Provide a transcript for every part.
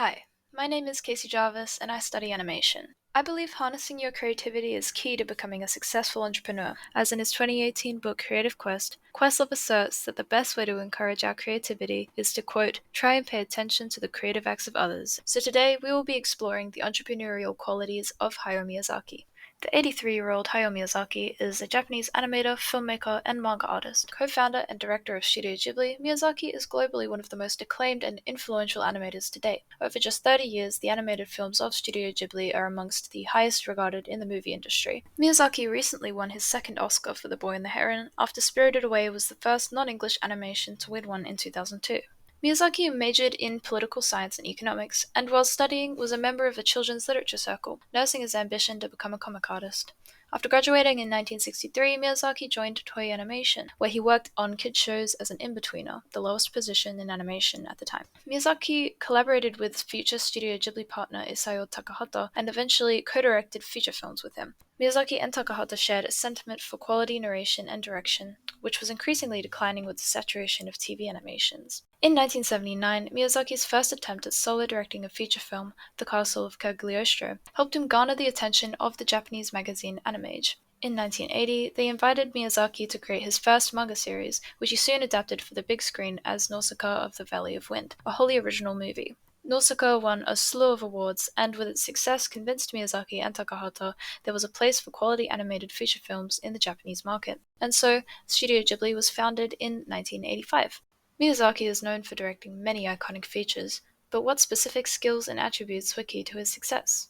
Hi, my name is Kasey Jarvis and I study animation. I believe harnessing your creativity is key to becoming a successful entrepreneur. As in his 2018 book Creative Quest, Questlove asserts that the best way to encourage our creativity is to, quote, try and pay attention to the creative acts of others. So today we will be exploring the entrepreneurial qualities of Hayao Miyazaki. The 83-year-old Hayao Miyazaki is a Japanese animator, filmmaker, and manga artist. Co-founder and director of Studio Ghibli, Miyazaki is globally one of the most acclaimed and influential animators to date. Over just 30 years, the animated films of Studio Ghibli are amongst the highest regarded in the movie industry. Miyazaki recently won his second Oscar for The Boy and the Heron, after Spirited Away was the first non-English animation to win one in 2002. Miyazaki majored in political science and economics, and while studying was a member of a children's literature circle, nursing his ambition to become a comic artist. After graduating in 1963, Miyazaki joined Toei Animation, where he worked on kids shows as an in-betweener, the lowest position in animation at the time. Miyazaki collaborated with future Studio Ghibli partner Isao Takahata, and eventually co-directed feature films with him. Miyazaki and Takahata shared a sentiment for quality narration and direction, which was increasingly declining with the saturation of TV animations. In 1979, Miyazaki's first attempt at solo directing a feature film, The Castle of Cagliostro, helped him garner the attention of the Japanese magazine Animage. In 1980, they invited Miyazaki to create his first manga series, which he soon adapted for the big screen as Nausicaa of the Valley of Wind, a wholly original movie. Nausicaa won a slew of awards, and with its success convinced Miyazaki and Takahata there was a place for quality animated feature films in the Japanese market. And so, Studio Ghibli was founded in 1985. Miyazaki is known for directing many iconic features, but what specific skills and attributes were key to his success?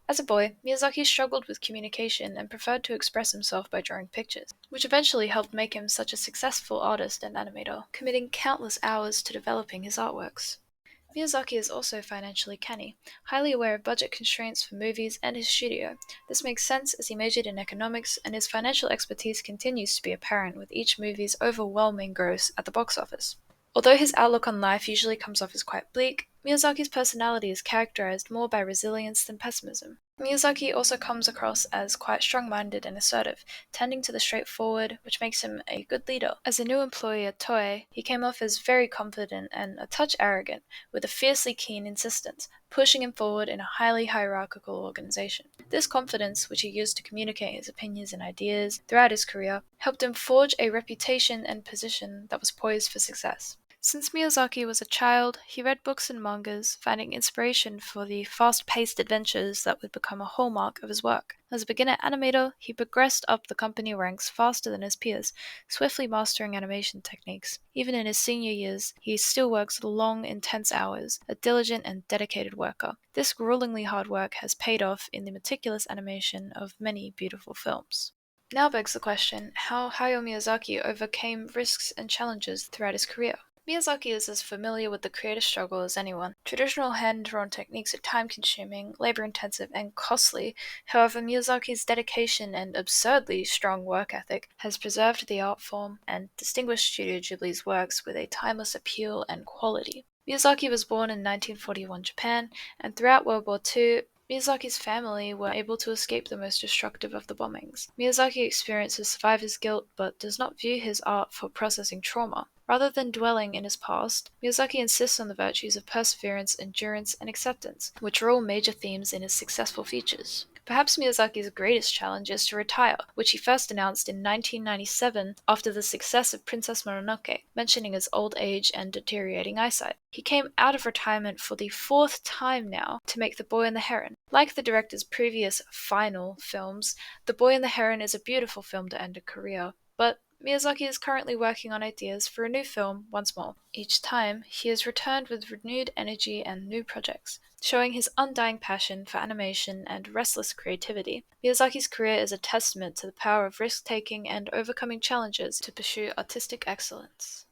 As a boy, Miyazaki struggled with communication and preferred to express himself by drawing pictures, which eventually helped make him such a successful artist and animator, committing countless hours to developing his artworks. Miyazaki is also financially canny, highly aware of budget constraints for movies and his studio. This makes sense as he majored in economics, and his financial expertise continues to be apparent with each movie's overwhelming gross at the box office. Although his outlook on life usually comes off as quite bleak, Miyazaki's personality is characterized more by resilience than pessimism. Miyazaki also comes across as quite strong-minded and assertive, tending to the straightforward, which makes him a good leader. As a new employee at Toei, he came off as very confident and a touch arrogant, with a fiercely keen insistence, pushing him forward in a highly hierarchical organization. This confidence, which he used to communicate his opinions and ideas throughout his career, helped him forge a reputation and position that was poised for success. Since Miyazaki was a child, he read books and mangas, finding inspiration for the fast-paced adventures that would become a hallmark of his work. As a beginner animator, he progressed up the company ranks faster than his peers, swiftly mastering animation techniques. Even in his senior years, he still works long, intense hours, a diligent and dedicated worker. This gruelingly hard work has paid off in the meticulous animation of many beautiful films. Now begs the question, how Hayao Miyazaki overcame risks and challenges throughout his career. Miyazaki is as familiar with the creative struggle as anyone. Traditional hand-drawn techniques are time-consuming, labor-intensive, and costly. However, Miyazaki's dedication and absurdly strong work ethic has preserved the art form and distinguished Studio Ghibli's works with a timeless appeal and quality. Miyazaki was born in 1941 Japan, and throughout World War II, Miyazaki's family were able to escape the most destructive of the bombings. Miyazaki experiences survivor's guilt but does not view his art for processing trauma. Rather than dwelling in his past, Miyazaki insists on the virtues of perseverance, endurance, and acceptance, which are all major themes in his successful features. Perhaps Miyazaki's greatest challenge is to retire, which he first announced in 1997 after the success of Princess Mononoke, mentioning his old age and deteriorating eyesight. He came out of retirement for the fourth time now to make The Boy and the Heron. Like the director's previous final films, The Boy and the Heron is a beautiful film to end a career, but Miyazaki is currently working on ideas for a new film once more. Each time, he has returned with renewed energy and new projects, showing his undying passion for animation and restless creativity. Miyazaki's career is a testament to the power of risk-taking and overcoming challenges to pursue artistic excellence.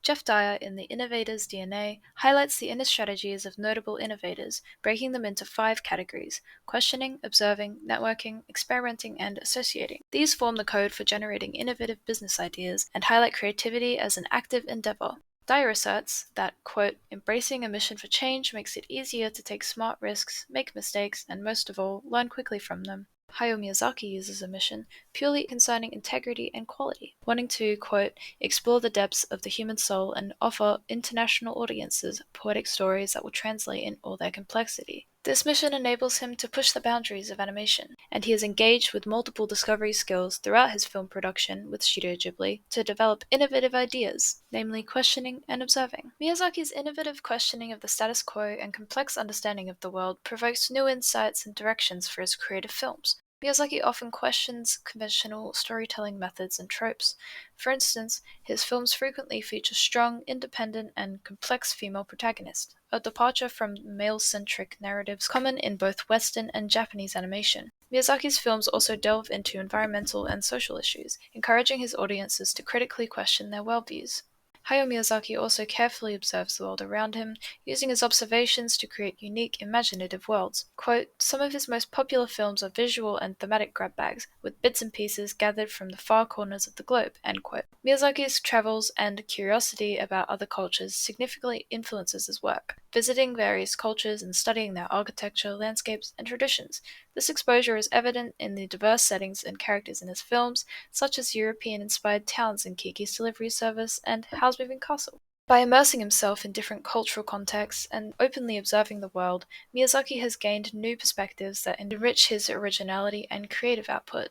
Jeff Dyer in The Innovator's DNA highlights the inner strategies of notable innovators, breaking them into 5 categories: questioning, observing, networking, experimenting, and associating. These form the code for generating innovative business ideas and highlight creativity as an active endeavor. Dyer asserts that, quote, embracing a mission for change makes it easier to take smart risks, make mistakes, and most of all, learn quickly from them. Hayao Miyazaki uses a mission purely concerning integrity and quality, wanting to, quote, explore the depths of the human soul and offer international audiences poetic stories that will translate in all their complexity. This mission enables him to push the boundaries of animation, and he is engaged with multiple discovery skills throughout his film production with Studio Ghibli to develop innovative ideas, namely questioning and observing. Miyazaki's innovative questioning of the status quo and complex understanding of the world provokes new insights and directions for his creative films. Miyazaki often questions conventional storytelling methods and tropes. For instance, his films frequently feature strong, independent, and complex female protagonists, a departure from male-centric narratives common in both Western and Japanese animation. Miyazaki's films also delve into environmental and social issues, encouraging his audiences to critically question their worldviews. Hayao Miyazaki also carefully observes the world around him, using his observations to create unique, imaginative worlds. Quote, some of his most popular films are visual and thematic grab bags, with bits and pieces gathered from the far corners of the globe, end quote. Miyazaki's travels and curiosity about other cultures significantly influences his work, visiting various cultures and studying their architecture, landscapes, and traditions. This exposure is evident in the diverse settings and characters in his films, such as European-inspired towns in Kiki's Delivery Service and Howl's Moving Castle. By immersing himself in different cultural contexts and openly observing the world, Miyazaki has gained new perspectives that enrich his originality and creative output.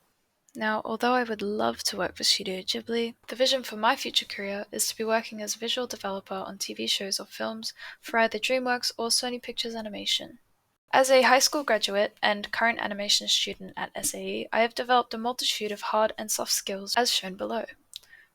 Now, although I would love to work for Studio Ghibli, the vision for my future career is to be working as a visual developer on TV shows or films for either DreamWorks or Sony Pictures Animation. As a high school graduate and current animation student at SAE, I have developed a multitude of hard and soft skills as shown below.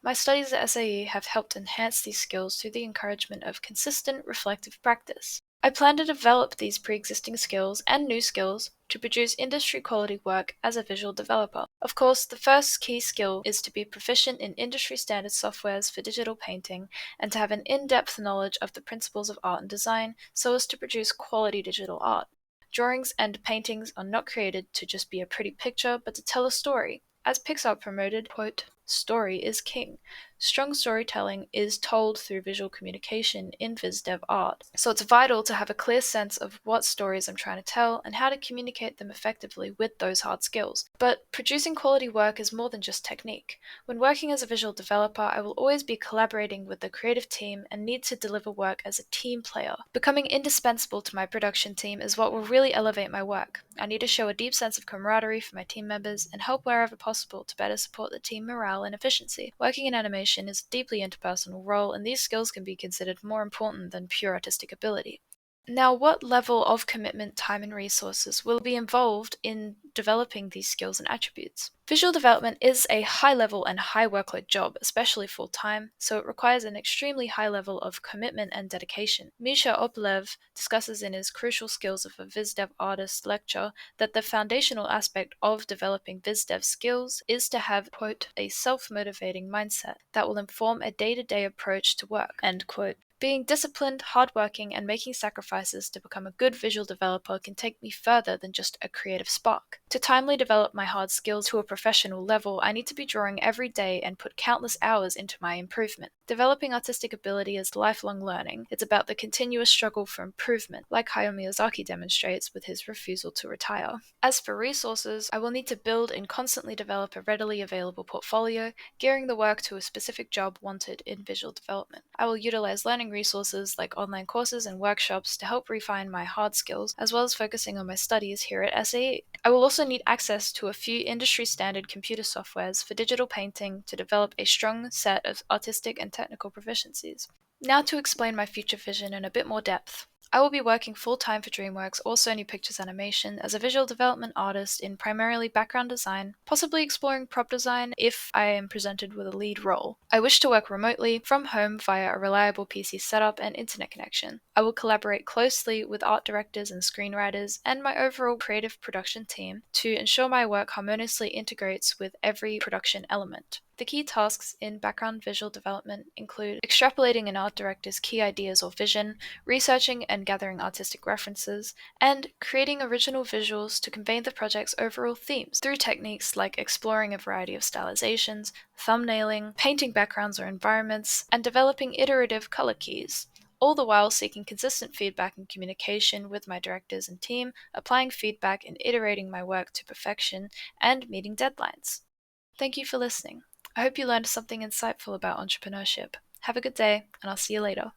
My studies at SAE have helped enhance these skills through the encouragement of consistent reflective practice. I plan to develop these pre-existing skills and new skills to produce industry-quality work as a visual developer. Of course, the first key skill is to be proficient in industry-standard softwares for digital painting and to have an in-depth knowledge of the principles of art and design so as to produce quality digital art. Drawings and paintings are not created to just be a pretty picture, but to tell a story. As Pixar promoted, quote, story is king. Strong storytelling is told through visual communication in VizDev art. So it's vital to have a clear sense of what stories I'm trying to tell and how to communicate them effectively with those hard skills. But producing quality work is more than just technique. When working as a visual developer, I will always be collaborating with the creative team and need to deliver work as a team player. Becoming indispensable to my production team is what will really elevate my work. I need to show a deep sense of camaraderie for my team members and help wherever possible to better support the team morale and efficiency. Working in animation is a deeply interpersonal role, and these skills can be considered more important than pure artistic ability. Now, what level of commitment, time, and resources will be involved in developing these skills and attributes? Visual development is a high-level and high-workload job, especially full-time, so it requires an extremely high level of commitment and dedication. Misha Oplev discusses in his Crucial Skills of a VizDev Artist lecture that the foundational aspect of developing VizDev skills is to have, quote, a self-motivating mindset that will inform a day-to-day approach to work, end quote. Being disciplined, hardworking, and making sacrifices to become a good visual developer can take me further than just a creative spark. To timely develop my hard skills to a professional level, I need to be drawing every day and put countless hours into my improvement. Developing artistic ability is lifelong learning. It's about the continuous struggle for improvement, like Hayao Miyazaki demonstrates with his refusal to retire. As for resources, I will need to build and constantly develop a readily available portfolio, gearing the work to a specific job wanted in visual development. I will utilize learning resources like online courses and workshops to help refine my hard skills, as well as focusing on my studies here at SAE. I will also need access to a few industry-standard computer softwares for digital painting to develop a strong set of artistic and technical proficiencies. Now to explain my future vision in a bit more depth. I will be working full-time for DreamWorks or Sony Pictures Animation as a visual development artist in primarily background design, possibly exploring prop design if I am presented with a lead role. I wish to work remotely from home via a reliable PC setup and internet connection. I will collaborate closely with art directors and screenwriters and my overall creative production team to ensure my work harmoniously integrates with every production element. The key tasks in background visual development include extrapolating an art director's key ideas or vision, researching and gathering artistic references, and creating original visuals to convey the project's overall themes through techniques like exploring a variety of stylizations, thumbnailing, painting backgrounds or environments, and developing iterative color keys. all the while seeking consistent feedback and communication with my directors and team, applying feedback and iterating my work to perfection, and meeting deadlines. Thank you for listening. I hope you learned something insightful about entrepreneurship. Have a good day, and I'll see you later.